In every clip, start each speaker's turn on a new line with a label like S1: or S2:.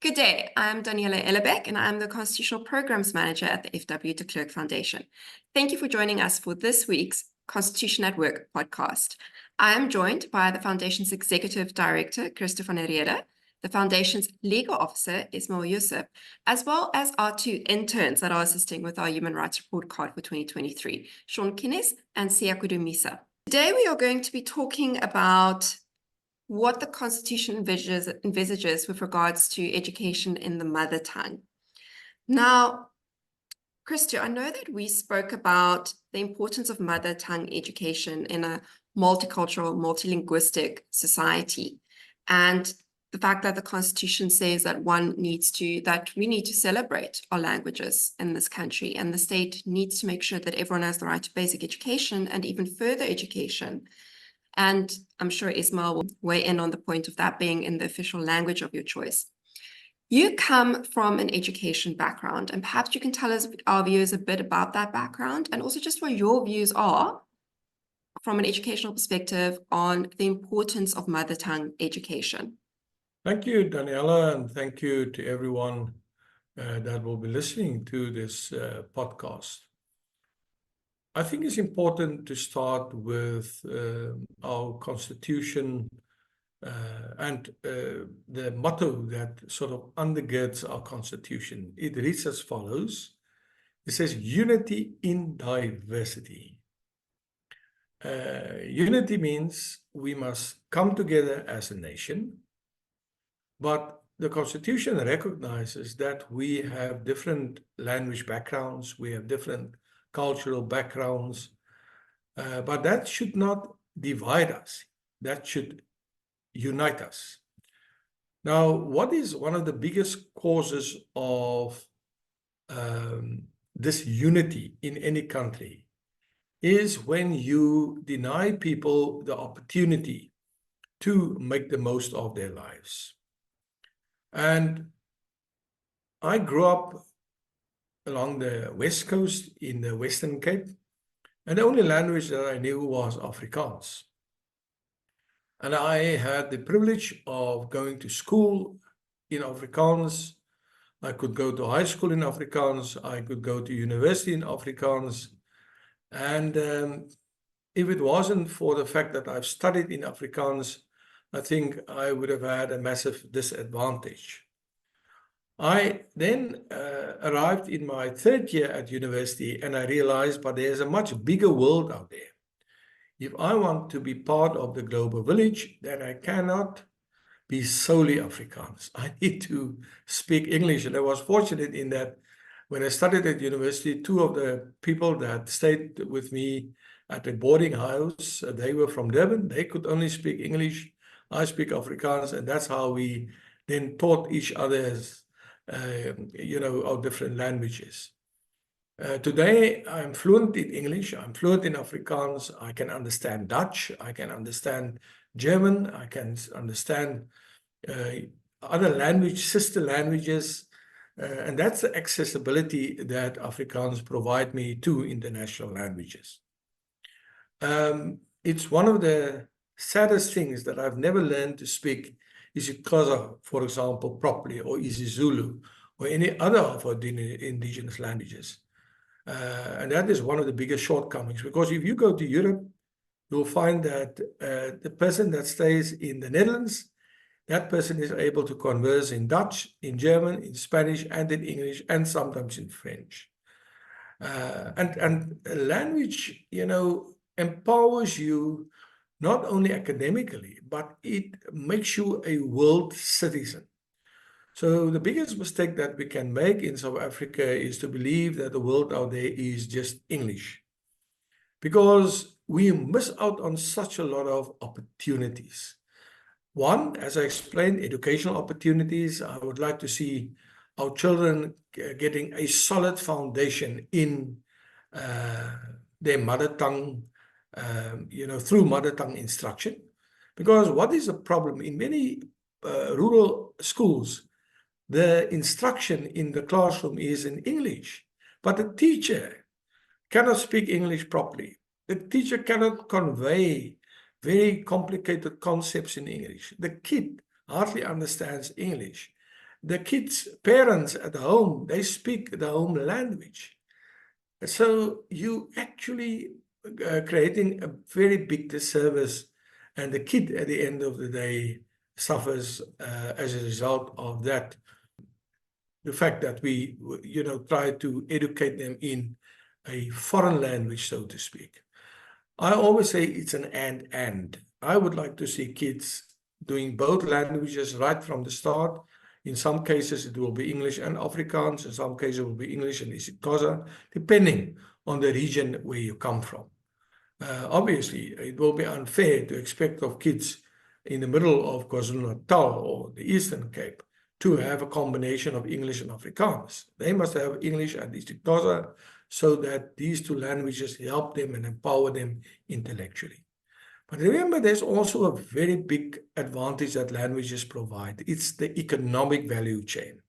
S1: Good day, I'm Daniela Ellerbeck and I'm the Constitutional Programs Manager at the FW de Klerk Foundation. Thank you for joining us for this week's Constitution at Work podcast. I am joined by the Foundation's Executive Director, Christo, the Foundation's Legal Officer, Ismail Joosub, as well as our two interns that are assisting with our Human Rights Report Card for 2023, Shaun and Siyakudumisa. Today we are going to be talking about what the Constitution envisages with regards to education in the mother tongue. Now, Christo, I know that we spoke about the importance of mother tongue education in a multicultural, multilinguistic society, and the fact that the Constitution says that we need to celebrate our languages in this country, and the state needs to make sure that everyone has the right to basic education and even further education. And I'm sure Ismail will weigh in on the point of that being in the official language of your choice. You come from an education background, and perhaps you can tell us, our viewers, a bit about that background and also just what your views are from an educational perspective on the importance of mother tongue education.
S2: Thank you, Daniela, and thank you to everyone that will be listening to this podcast. I think it's important to start with our Constitution and the motto that sort of undergirds our Constitution. It reads as follows. It says, unity in diversity. Unity means we must come together as a nation, but the Constitution recognizes that we have different language backgrounds, we have different cultural backgrounds, but that should not divide us. That should unite us. Now, what is one of the biggest causes of this unity in any country is when you deny people the opportunity to make the most of their lives. And I grew up along the West Coast in the Western Cape, and the only language that I knew was Afrikaans. And I had the privilege of going to school in Afrikaans. I could go to high school in Afrikaans. I could go to university in Afrikaans. And if it wasn't for the fact that I've studied in Afrikaans, I think I would have had a massive disadvantage. I then arrived in my third year at university, and I realized, but there's a much bigger world out there. If I want to be part of the global village, then I cannot be solely Afrikaans. I need to speak English. And I was fortunate in that when I studied at university, two of the people that stayed with me at the boarding house, they were from Durban. They could only speak English. I speak Afrikaans, and that's how we then taught each other's our different languages. Today, I'm fluent in English, I'm fluent in Afrikaans, I can understand Dutch, I can understand German, I can understand other sister languages, and that's the accessibility that Afrikaans provide me to international languages. It's one of the saddest things that I've never learned to speak isiXhosa, for example, properly, or isiZulu, or any other of our indigenous languages. And that is one of the biggest shortcomings, because if you go to Europe, you'll find that the person that stays in the Netherlands, that person is able to converse in Dutch, in German, in Spanish, and in English, and sometimes in French. And language, empowers you not only academically, but it makes you a world citizen. So the biggest mistake that we can make in South Africa is to believe that the world out there is just English, because we miss out on such a lot of opportunities. One, as I explained, educational opportunities. I would like to see our children getting a solid foundation in their mother tongue, through mother tongue instruction. Because what is the problem? In many rural schools, the instruction in the classroom is in English, but the teacher cannot speak English properly. The teacher cannot convey very complicated concepts in English. The kid hardly understands English. the kids' parents at home, they speak the home language. So you actually creating a very big disservice, and the kid at the end of the day suffers as a result of that. The fact that we, try to educate them in a foreign language, so to speak. I always say it's an and. I would like to see kids doing both languages right from the start. In some cases, it will be English and Afrikaans. In some cases, it will be English and isiXhosa, depending on the region where you come from. Obviously, it will be unfair to expect of kids in the middle of KwaZulu-Natal or the Eastern Cape to have a combination of English and Afrikaans. They must have English and isiXhosa so that these two languages help them and empower them intellectually. But remember, there's also a very big advantage that languages provide. It's the economic value chain.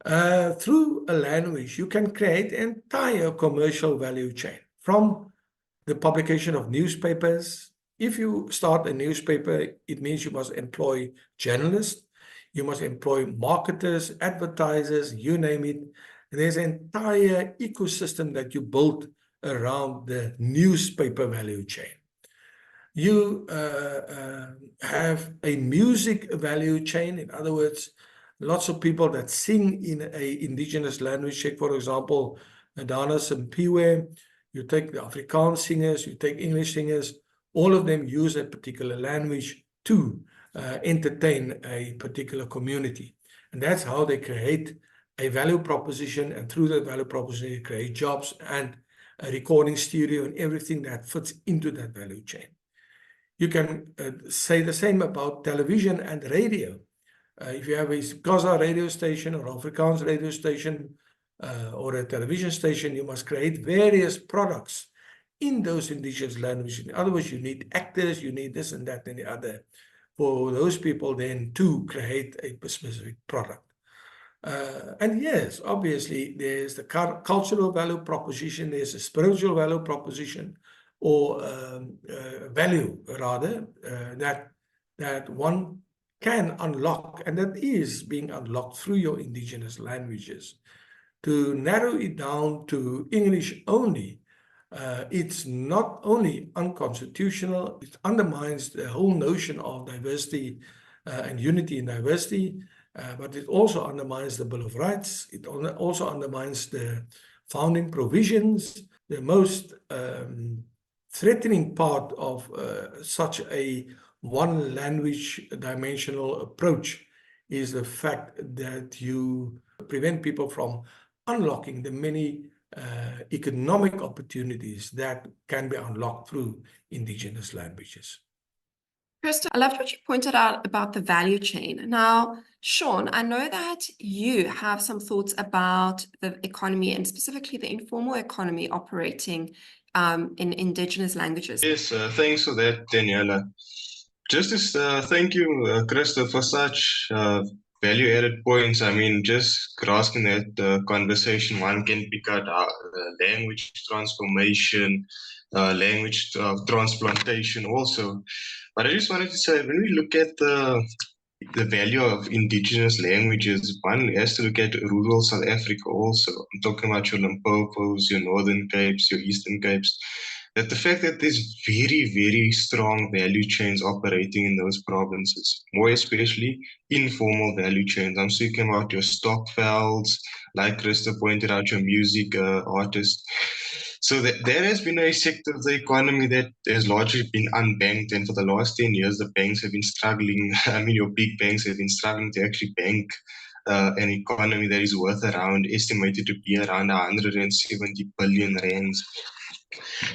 S2: Through a language, you can create an entire commercial value chain, from the publication of newspapers. If you start a newspaper, it means you must employ journalists, you must employ marketers, advertisers, you name it. And there's an entire ecosystem that you build around the newspaper value chain. You have a music value chain. In other words, lots of people that sing in a indigenous language. Take, for example, Adana Simpiwe. You take the Afrikaans singers, you take English singers, all of them use a particular language to entertain a particular community. And that's how they create a value proposition, and through that value proposition, they create jobs and a recording studio and everything that fits into that value chain. You can say the same about television and radio. If you have a Xhosa radio station or Afrikaans radio station or a television station, you must create various products in those indigenous languages. In other words, you need actors, you need this and that and the other for those people then to create a specific product. And yes, obviously, there's the cultural value proposition, there's a spiritual value proposition, or value rather, that one can unlock, and that is being unlocked through your indigenous languages. To narrow it down to English only, it's not only unconstitutional, it undermines the whole notion of diversity and unity in diversity, but it also undermines the Bill of Rights. It also undermines the founding provisions. The most threatening part of such a one language dimensional approach is the fact that you prevent people from unlocking the many economic opportunities that can be unlocked through indigenous languages.
S1: Christo, I loved what you pointed out about the value chain. Now, Shaun, I know that you have some thoughts about the economy and specifically the informal economy operating in indigenous languages.
S3: Yes, thanks for that, Daniela. Just to thank you, Christo, for such value-added points. I mean, just grasping that conversation, one can pick out language transformation, language transplantation also. But I just wanted to say, when we look at the value of indigenous languages, one has to look at rural South Africa also. I'm talking about your Limpopos, your Northern Capes, your Eastern Capes. That the fact that there's very, very strong value chains operating in those provinces, more especially informal value chains. I'm speaking about your Stockvelds, like Christo pointed out, your music artists. So there has been a sector of the economy that has largely been unbanked, and for the last 10 years, the banks have been struggling. I mean, your big banks have been struggling to actually bank an economy that is worth estimated to be around 170 billion rands.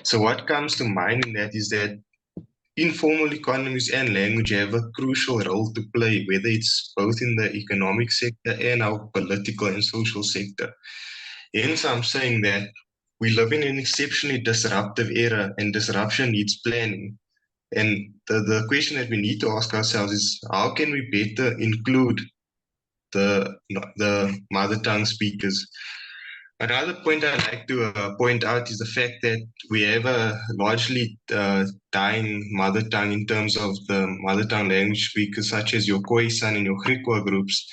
S3: So what comes to mind in that is that informal economies and language have a crucial role to play, whether it's both in the economic sector and our political and social sector. Hence, I'm saying that we live in an exceptionally disruptive era, and disruption needs planning. And the question that we need to ask ourselves is, how can we better include the mother tongue speakers? Another point I'd like to point out is the fact that we have a largely dying mother tongue in terms of the mother tongue language speakers, such as your Khoisan and your Griqua groups.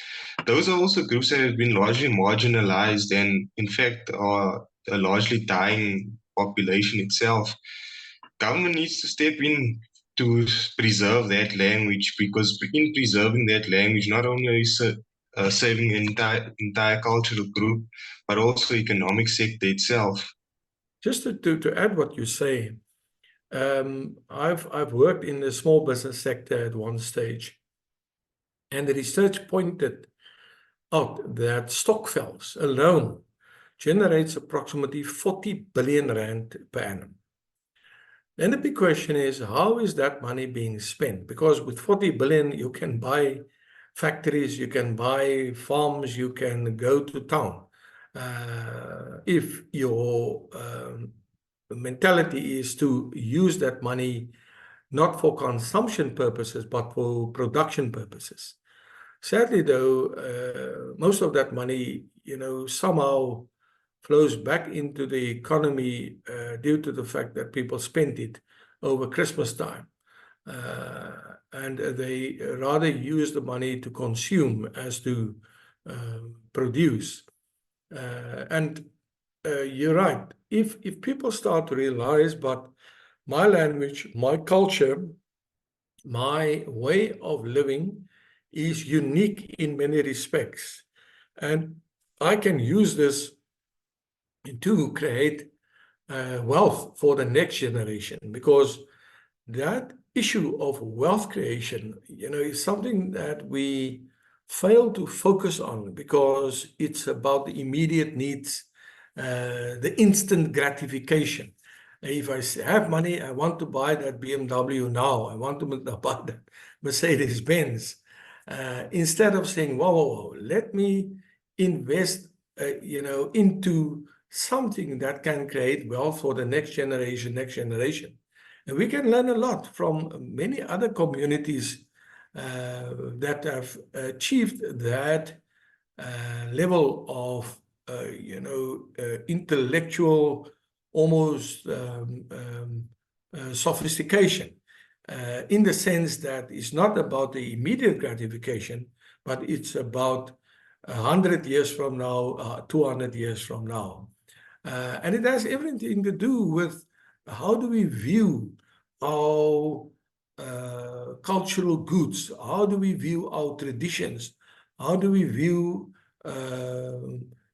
S3: Those are also groups that have been largely marginalized and, in fact, are a largely dying population itself. Government needs to step in to preserve that language, because in preserving that language, not only is saving an entire cultural group, but also economic sector itself.
S2: Just to add what you say, I've worked in the small business sector at one stage, and the research pointed out that stokvels alone generates approximately 40 billion rand per annum. Then the big question is, how is that money being spent? Because with 40 billion, you can buy factories, you can buy farms, you can go to town. If your mentality is to use that money not for consumption purposes, but for production purposes. Sadly, though, most of that money, somehow flows back into the economy due to the fact that people spend it over Christmas time. And they rather use the money to consume as to produce. And you're right. If people start to realize, but my language, my culture, my way of living is unique in many respects, and I can use this to create wealth for the next generation, because that issue of wealth creation, is something that we fail to focus on, because it's about the immediate needs, the instant gratification. If I have money, I want to buy that BMW now. I want to buy that Mercedes-Benz. Instead of saying, whoa, let me invest, into something that can create wealth for the next generation. And we can learn a lot from many other communities that have achieved that level of, intellectual, almost sophistication, in the sense that it's not about the immediate gratification, but it's about 100 years from now, 200 years from now. And it has everything to do with how do we view our cultural goods? How do we view our traditions? How do we view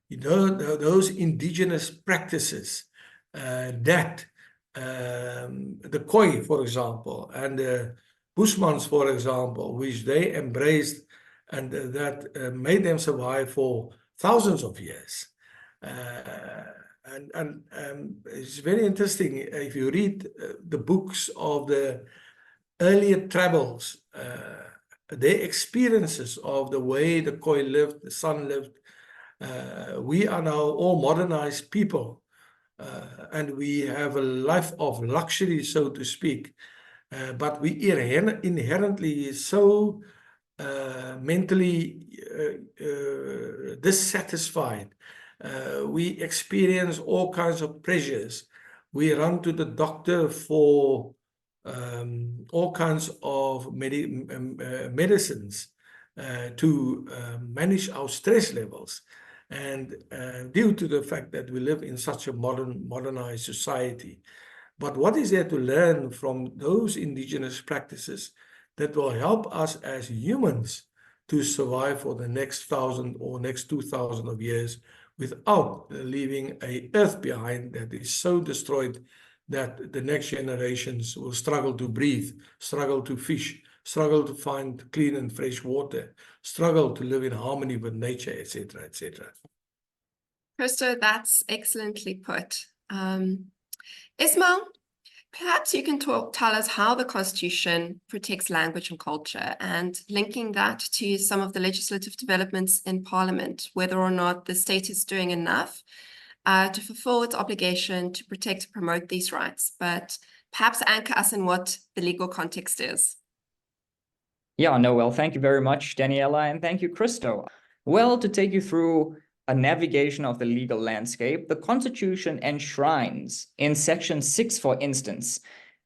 S2: those indigenous practices that the Khoi, for example, and the Bushmans, for example, which they embraced and that made them survive for thousands of years. And it's very interesting if you read the books of the earlier travels, their experiences of the way the Khoi lived, the San lived. We are now all modernized people, and we have a life of luxury, so to speak. But we inherently so mentally dissatisfied. We experience all kinds of pressures. We run to the doctor for all kinds of medicines to manage our stress levels. And due to the fact that we live in such a modernized society. But what is there to learn from those indigenous practices that will help us as humans to survive for the next 1,000 or next 2,000 of years without leaving an earth behind that is so destroyed that the next generations will struggle to breathe, struggle to fish, struggle to find clean and fresh water, struggle to live in harmony with nature, etc., etc.
S1: Christo, that's excellently put. Ismail, perhaps you can tell us how the Constitution protects language and culture, and linking that to some of the legislative developments in Parliament, whether or not the state is doing enough to fulfill its obligation to protect and promote these rights, but perhaps anchor us in what the legal context is.
S4: Yeah, no, well, thank you very much, Daniela, and thank you, Christo. Well, to take you through a navigation of the legal landscape, the Constitution enshrines in Section 6, for instance,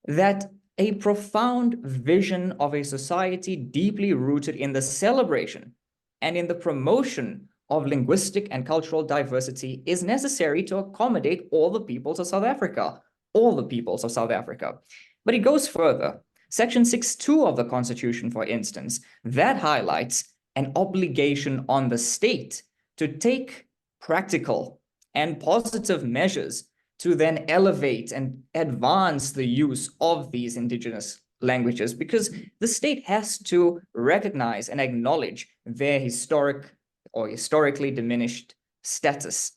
S4: that a profound vision of a society deeply rooted in the celebration and in the promotion of linguistic and cultural diversity is necessary to accommodate all the peoples of South Africa, all the peoples of South Africa. But it goes further. Section 6.2 of the Constitution, for instance, that highlights an obligation on the state to take practical and positive measures to then elevate and advance the use of these indigenous languages, because the state has to recognize and acknowledge their historic or historically diminished status.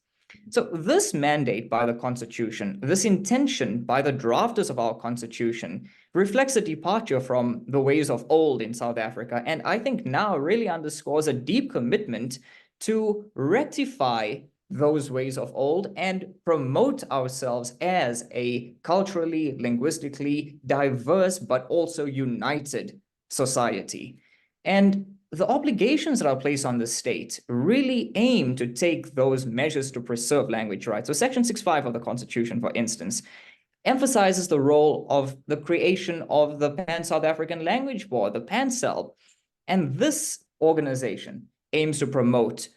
S4: So this mandate by the Constitution, this intention by the drafters of our Constitution, reflects a departure from the ways of old in South Africa, and I think now really underscores a deep commitment to rectify those ways of old and promote ourselves as a culturally, linguistically diverse, but also united society. And the obligations that are placed on the state really aim to take those measures to preserve language rights. So Section 6.5 of the Constitution, for instance, emphasizes the role of the creation of the Pan-South African Language Board, the PANCEL. And this organization aims to promote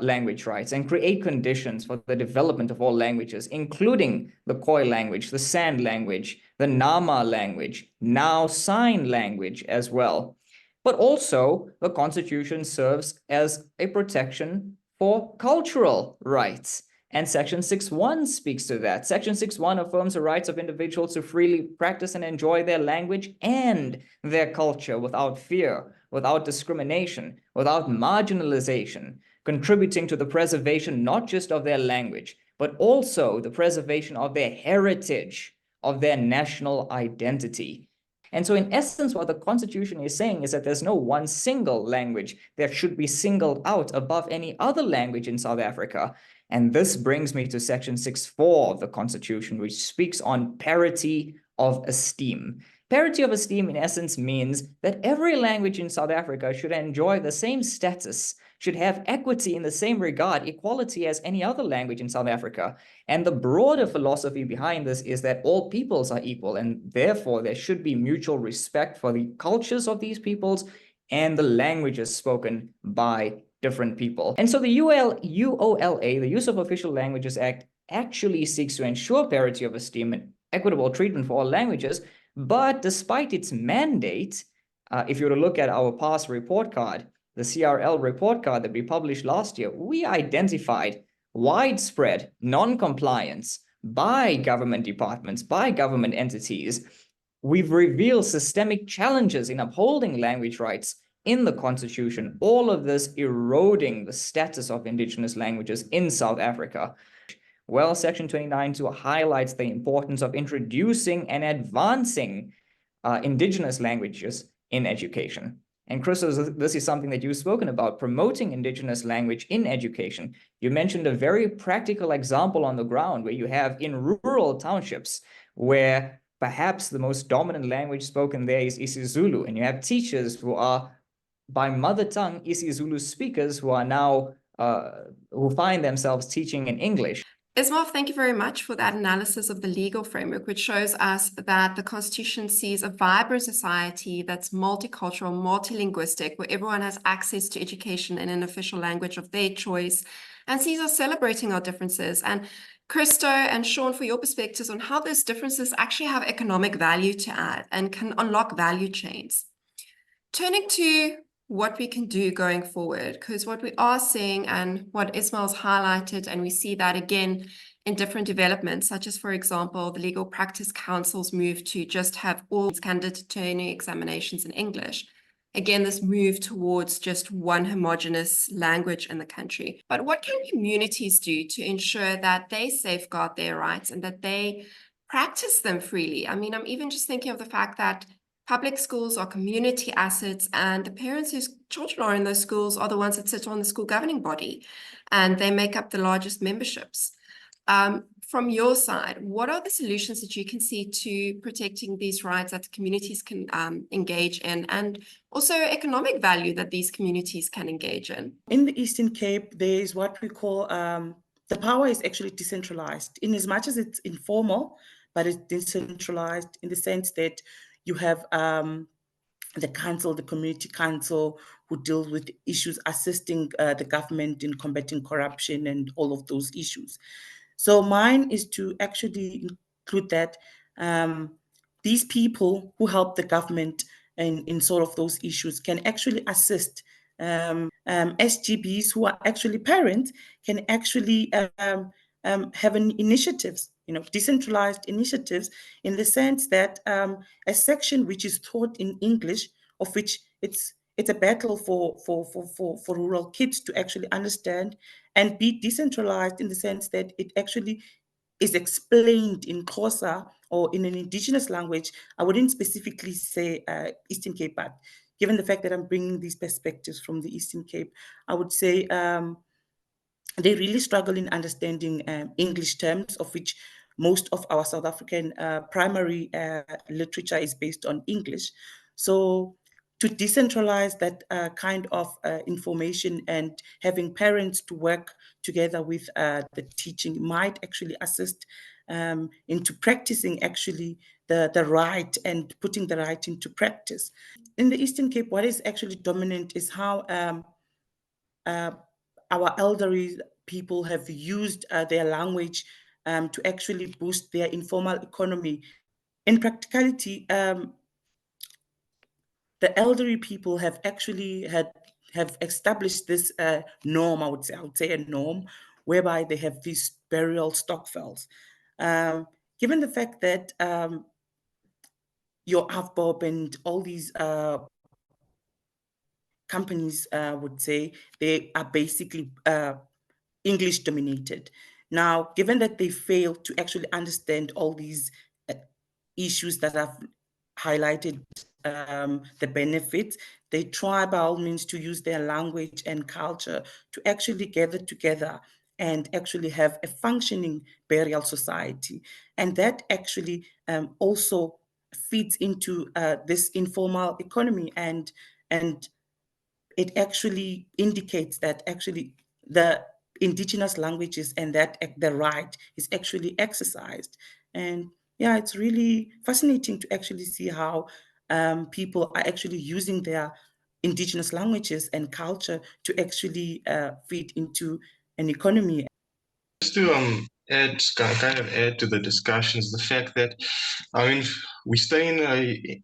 S4: language rights and create conditions for the development of all languages, including the Khoi language, the San language, the Nama language, now Sign language as well. But also, the Constitution serves as a protection for cultural rights. And Section 6.1 speaks to that. Section 6.1 affirms the rights of individuals to freely practice and enjoy their language and their culture without fear, without discrimination, without marginalization, contributing to the preservation not just of their language, but also the preservation of their heritage, of their national identity. And so in essence, what the Constitution is saying is that there's no one single language that should be singled out above any other language in South Africa. And this brings me to Section 6.4 of the Constitution, which speaks on parity of esteem. Parity of esteem, in essence, means that every language in South Africa should enjoy the same status, should have equity in the same regard, equality as any other language in South Africa. And the broader philosophy behind this is that all peoples are equal, and therefore there should be mutual respect for the cultures of these peoples and the languages spoken by different people. And so the UOLA, the Use of Official Languages Act, actually seeks to ensure parity of esteem and equitable treatment for all languages. But despite its mandate, if you were to look at our past report card, the CRL report card that we published last year, we identified widespread non-compliance by government departments, by government entities. We've revealed systemic challenges in upholding language rights in the Constitution, all of this eroding the status of indigenous languages in South Africa. Well, Section 29.2 highlights the importance of introducing and advancing indigenous languages in education. And Christo, this is something that you've spoken about, promoting indigenous language in education. You mentioned a very practical example on the ground where you have in rural townships where perhaps the most dominant language spoken there is isiZulu, and you have teachers who are by mother tongue isiZulu speakers who are now, who find themselves teaching in English.
S1: Ismail, thank you very much for that analysis of the legal framework, which shows us that the Constitution sees a vibrant society that's multicultural, multilinguistic, where everyone has access to education in an official language of their choice, and sees us celebrating our differences. And Christo and Shaun, for your perspectives on how those differences actually have economic value to add and can unlock value chains. Turning to what we can do going forward, because what we are seeing and what Ismail's highlighted, and we see that again in different developments, such as, for example, the Legal Practice Council's move to just have all candidate attorney examinations in English. Again, this move towards just one homogeneous language in the country. But what can communities do to ensure that they safeguard their rights and that they practice them freely? I mean, I'm even just thinking of the fact that public schools are community assets, and the parents whose children are in those schools are the ones that sit on the school governing body, and they make up the largest memberships. from your side, what are the solutions that you can see to protecting these rights that communities can engage in, and also economic value that these communities can engage in?
S5: In the Eastern Cape, there is what we call the power is actually decentralized, in as much as it's informal, but it's decentralized in the sense that you have the council, the community council, who deals with issues assisting the government in combating corruption and all of those issues. So mine is to actually include that these people who help the government in sort of those issues can actually assist. SGBs who are actually parents can actually have initiatives, decentralized initiatives, in the sense that a section which is taught in English, of which it's a battle for rural kids to actually understand and be decentralized, in the sense that it actually is explained in Xhosa or in an indigenous language. I wouldn't specifically say Eastern Cape, but given the fact that I'm bringing these perspectives from the Eastern Cape, I would say they really struggle in understanding English terms, of which most of our South African primary literature is based on English. So to decentralize that kind of information and having parents to work together with the teaching might actually assist into practicing actually the right and putting the right into practice. In the Eastern Cape, what is actually dominant is how our elderly people have used their language to actually boost their informal economy. In practicality, the elderly people have actually have established this norm, I would say a norm, whereby they have these burial stokvels. Given the fact that your AFBOB and all these companies would say they are basically English dominated. Now, given that they fail to actually understand all these issues that I've highlighted, the benefits, they try by all means to use their language and culture to actually gather together and actually have a functioning burial society. And that actually also feeds into this informal economy, and it actually indicates that actually the indigenous languages and that the right is actually exercised. And yeah, it's really fascinating to actually see how people are actually using their indigenous languages and culture to actually feed into an economy.
S3: Just to add to the discussion is the fact that, I mean, we stay in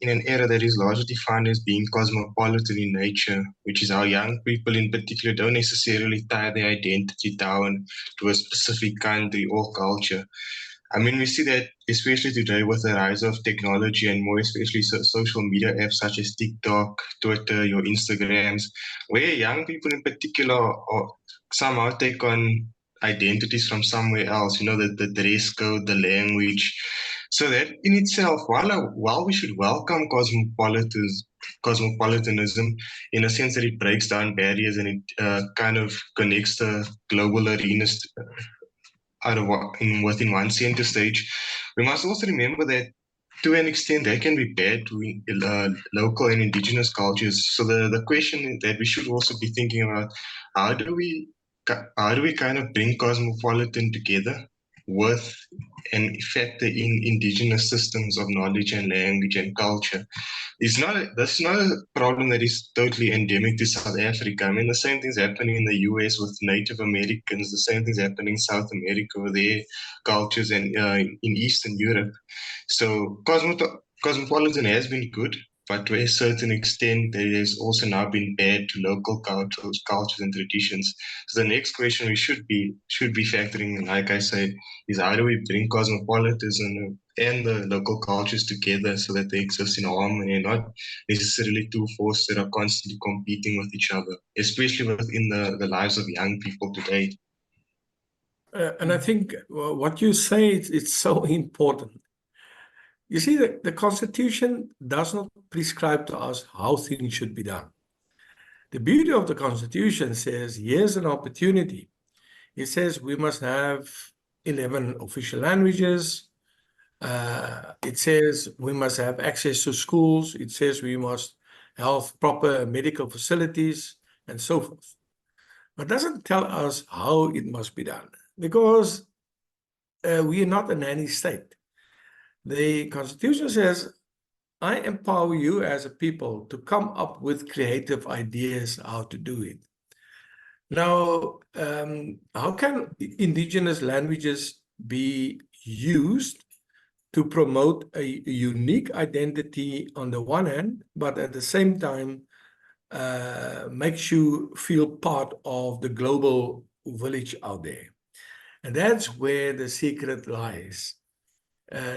S3: an era that is largely defined as being cosmopolitan in nature, which is how young people in particular don't necessarily tie their identity down to a specific country or culture. I mean, we see that especially today with the rise of technology and more especially social media apps such as TikTok, Twitter, your Instagrams, where young people in particular are somehow take on identities from somewhere else, the dress code, the language. So that in itself, while we should welcome cosmopolitanism in a sense that it breaks down barriers and it kind of connects the global arenas within one center stage, we must also remember that to an extent that can be bad to local and indigenous cultures. So the question that we should also be thinking about, how do we kind of bring cosmopolitan together with and factor in indigenous systems of knowledge and language and culture? That's not a problem that is totally endemic to South Africa. I mean, the same thing's happening in the US with Native Americans, the same thing's happening in South America with their cultures, and in Eastern Europe. So cosmopolitan has been good, but to a certain extent, there has also now been bad to local cultures and traditions. So the next question we should be factoring in, like I said, is how do we bring cosmopolitanism and the local cultures together so that they exist in harmony and not necessarily two forces that are constantly competing with each other, especially within the lives of young people today.
S2: And I think what you say, it's so important. You see, the Constitution does not prescribe to us how things should be done. The beauty of the Constitution says, here's an opportunity. It says we must have 11 official languages. It says we must have access to schools. It says we must have proper medical facilities and so forth. But it doesn't tell us how it must be done, because we are not a nanny state. The Constitution says, I empower you as a people to come up with creative ideas how to do it. Now, how can indigenous languages be used to promote a unique identity on the one hand, but at the same time makes you feel part of the global village out there? And that's where the secret lies.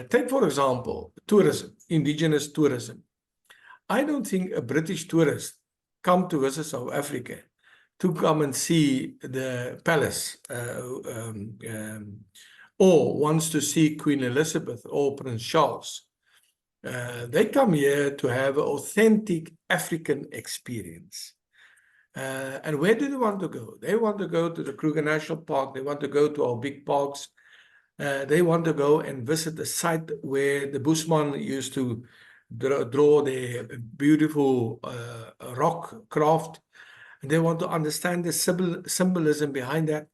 S2: Take, for example, tourism, indigenous tourism. I don't think a British tourist come to visit South Africa to come and see the palace, or wants to see Queen Elizabeth or Prince Charles. They come here to have an authentic African experience. And where do they want to go? They want to go to the Kruger National Park. They want to go to our big parks. They want to go and visit the site where the Bushman used to draw their beautiful rock craft. And they want to understand the symbolism behind that.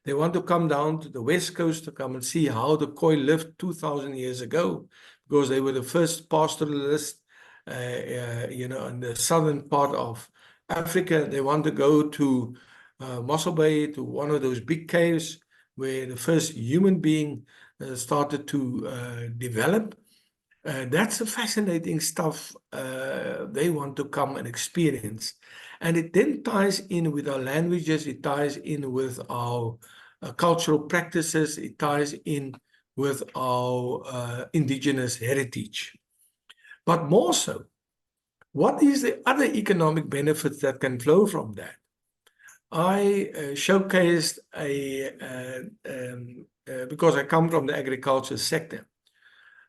S2: They want to come down to the West Coast to come and see how the Khoi lived 2,000 years ago, because they were the first pastoralists, in the southern part of Africa. They want to go to Mossel Bay, to one of those big caves where the first human being started to develop. That's the fascinating stuff they want to come and experience. And it then ties in with our languages, it ties in with our cultural practices, it ties in with our indigenous heritage. But more so, what is the other economic benefits that can flow from that? I showcased because I come from the agriculture sector.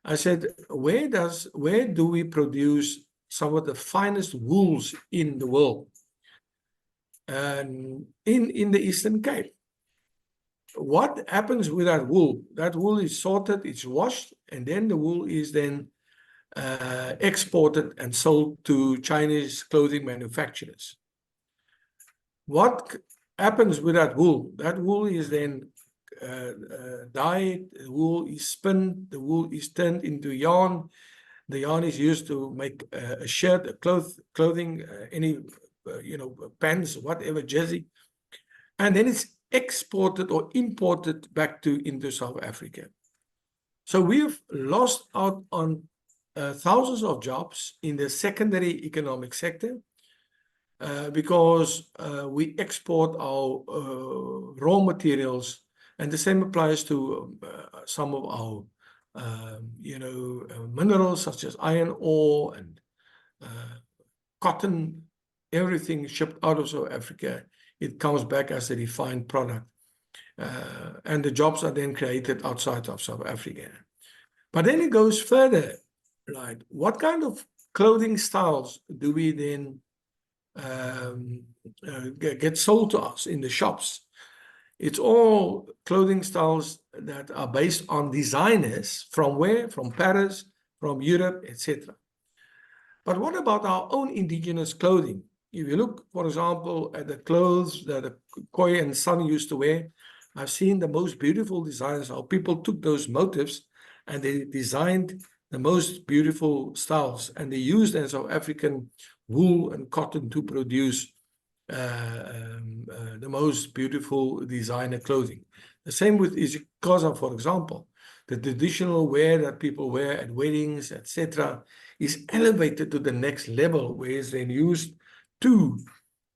S2: I said, where do we produce some of the finest wools in the world? And in the Eastern Cape. What happens with that wool? That wool is sorted, it's washed, and then the wool is then exported and sold to Chinese clothing manufacturers. What happens with that wool? That wool is then dyed, the wool is spun, the wool is turned into yarn. The yarn is used to make a shirt, a clothing, any pants, whatever, jersey. And then it's exported or imported back into South Africa. So we've lost out on thousands of jobs in the secondary economic sector because we export our raw materials, and the same applies to some of our minerals such as iron ore and cotton. Everything shipped out of South Africa, it comes back as a refined product. And the jobs are then created outside of South Africa. But then it goes further, right? What kind of clothing styles do we then get sold to us in the shops? It's all clothing styles that are based on designers from where? From Paris, from Europe, etc. But what about our own indigenous clothing? If you look, for example, at the clothes that the Khoi and San used to wear, I've seen the most beautiful designs, how people took those motifs and they designed the most beautiful styles, and they used as South African wool and cotton to produce the most beautiful designer clothing. The same with isiXhosa, for example. The traditional wear that people wear at weddings, etc., is elevated to the next level, where it's then used to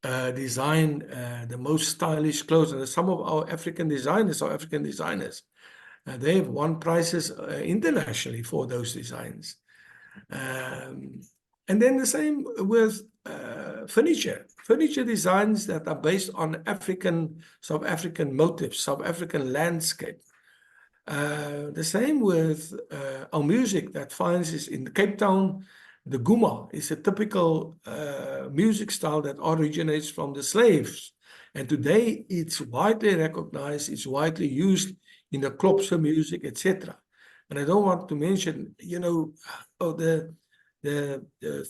S2: design the most stylish clothes. And some of our African designers, they have won prizes internationally for those designs. And then the same with furniture designs that are based on South African motifs, South African landscape. The same with our music that finds is in Cape Town. The Guma is a typical music style that originates from the slaves. And today it's widely recognized, it's widely used in the klopse music, etc. And I don't want to mention, the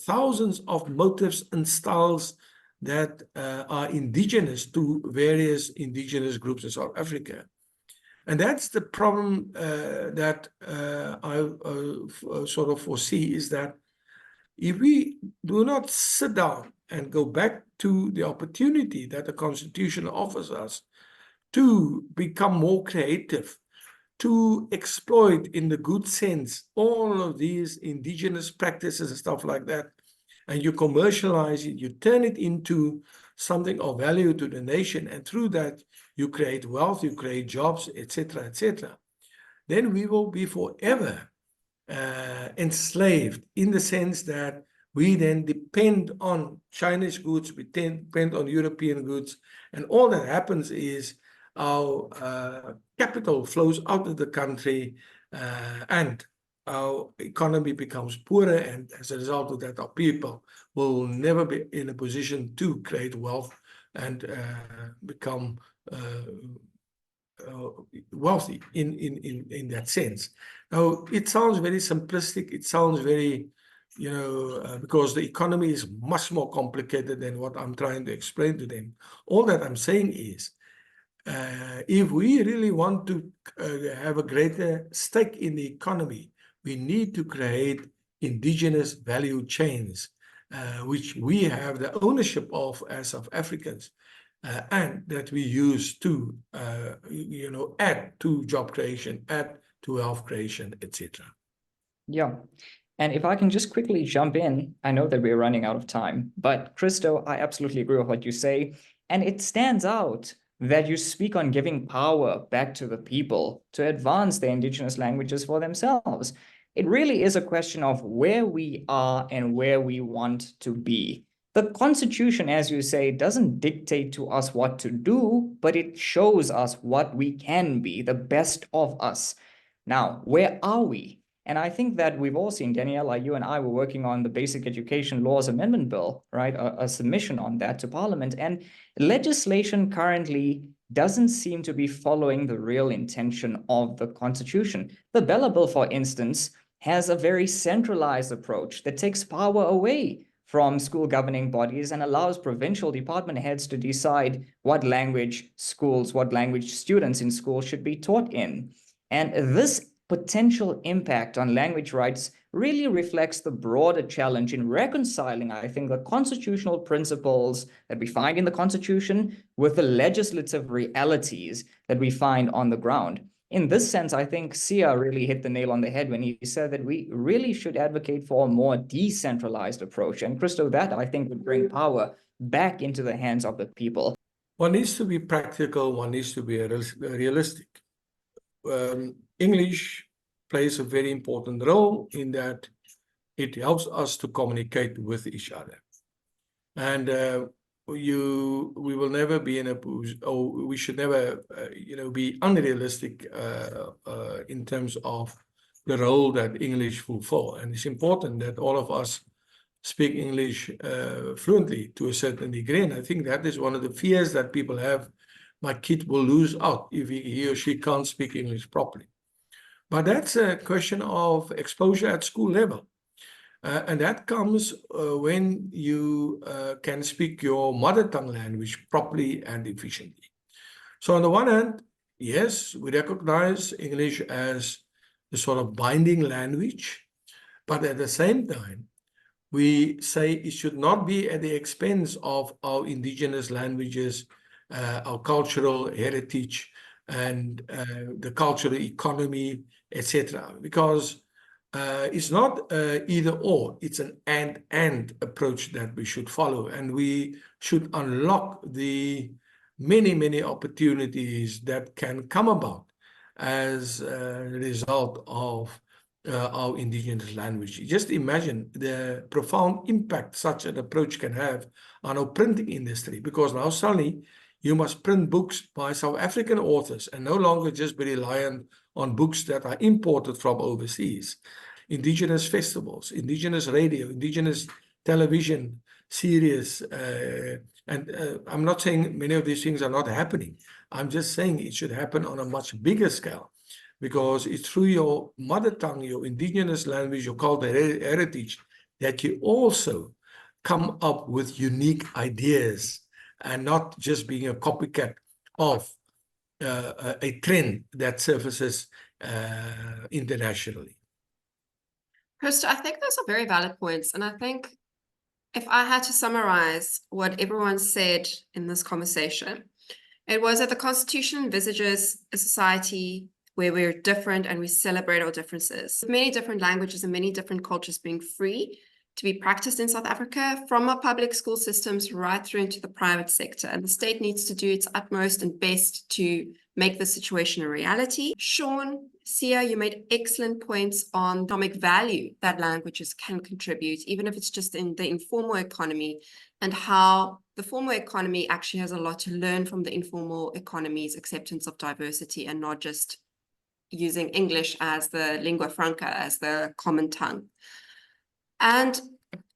S2: thousands of motifs and styles that are indigenous to various indigenous groups in South Africa. And that's the problem that I sort of foresee, is that if we do not sit down and go back to the opportunity that the Constitution offers us to become more creative, to exploit in the good sense all of these indigenous practices and stuff like that, and you commercialize it, you turn it into something of value to the nation, and through that you create wealth, you create jobs, etc., then we will be forever enslaved, in the sense that we then depend on Chinese goods, we depend on European goods, and all that happens is our capital flows out of the country, and our economy becomes poorer, and as a result of that, our people will never be in a position to create wealth and become wealthy in that sense. Now, it sounds very simplistic. It sounds very, because the economy is much more complicated than what I'm trying to explain to them. All that I'm saying is, if we really want to have a greater stake in the economy, we need to create indigenous value chains, which we have the ownership of as South Africans, and that we use to, add to job creation, add to wealth creation, etc.
S4: Yeah. And if I can just quickly jump in, I know that we're running out of time, but Christo, I absolutely agree with what you say. And it stands out that you speak on giving power back to the people to advance their indigenous languages for themselves. It really is a question of where we are and where we want to be. The Constitution, as you say, doesn't dictate to us what to do, but it shows us what we can be, the best of us. Now, where are we? And I think that we've all seen, Daniela, you and I were working on the Basic Education Laws Amendment Bill, right? A submission on that to Parliament. And legislation currently doesn't seem to be following the real intention of the Constitution. The Bella Bill, for instance, has a very centralized approach that takes power away from school governing bodies and allows provincial department heads to decide what language schools, what language students in school should be taught in. And this potential impact on language rights really reflects the broader challenge in reconciling, I think, the constitutional principles that we find in the Constitution with the legislative realities that we find on the ground. In this sense, I think Siya really hit the nail on the head when he said that we really should advocate for a more decentralized approach. And Christo, that I think would bring power back into the hands of the people.
S2: One needs to be practical, one needs to be realistic. English plays a very important role in that it helps us to communicate with each other. And we will never be in a position, or we should never, be unrealistic in terms of the role that English fulfill. And it's important that all of us speak English fluently to a certain degree. And I think that is one of the fears that people have. My kid will lose out if he or she can't speak English properly. But that's a question of exposure at school level. And that comes when you can speak your mother tongue language properly and efficiently. So on the one hand, yes, we recognize English as the sort of binding language, but at the same time, we say it should not be at the expense of our indigenous languages, our cultural heritage, and the cultural economy, etc. Because it's not either or, it's an and approach that we should follow. And we should unlock the many opportunities that can come about as a result of our indigenous language. Just imagine the profound impact such an approach can have on our printing industry, because now suddenly you must print books by South African authors and no longer just be reliant on books that are imported from overseas. Indigenous festivals, indigenous radio, indigenous television series, and I'm not saying many of these things are not happening. I'm just saying it should happen on a much bigger scale. because it's through your mother tongue, your indigenous language, your cultural heritage, that you also come up with unique ideas and not just being a copycat of a trend that surfaces internationally.
S1: Christo, I think those are very valid points. And I think if I had to summarize what everyone said in this conversation, it was that the Constitution envisages a society where we're different and we celebrate our differences. With many different languages and many different cultures being free to be practiced in South Africa, from our public school systems right through into the private sector. And the state needs to do its utmost and best to make the situation a reality. Shaun, Sia, you made excellent points on economic value that languages can contribute, even if it's just in the informal economy, and how the formal economy actually has a lot to learn from the informal economy's acceptance of diversity and not just using English as the lingua franca, as the common tongue. And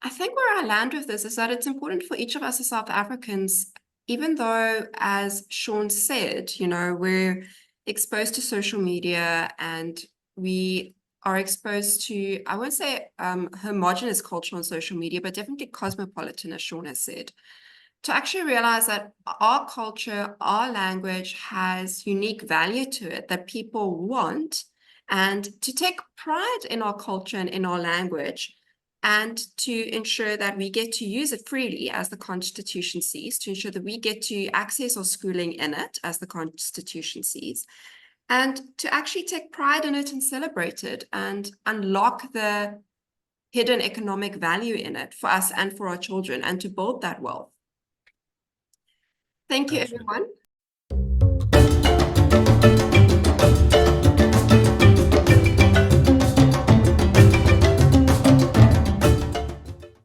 S1: I think where I land with this is that it's important for each of us as South Africans, even though, as Shaun said, you know, we're exposed to social media and we are exposed to, I won't say homogenous culture on social media, but definitely cosmopolitan, as Shaun has said, to actually realize that our culture, our language has unique value to it that people want, and to take pride in our culture and in our language, and to ensure that we get to use it freely as the Constitution sees, to ensure that we get to access our schooling in it as the Constitution sees, and to actually take pride in it and celebrate it and unlock the hidden economic value in it for us and for our children, and to build that wealth. Thank you,
S2: Absolutely.
S1: everyone.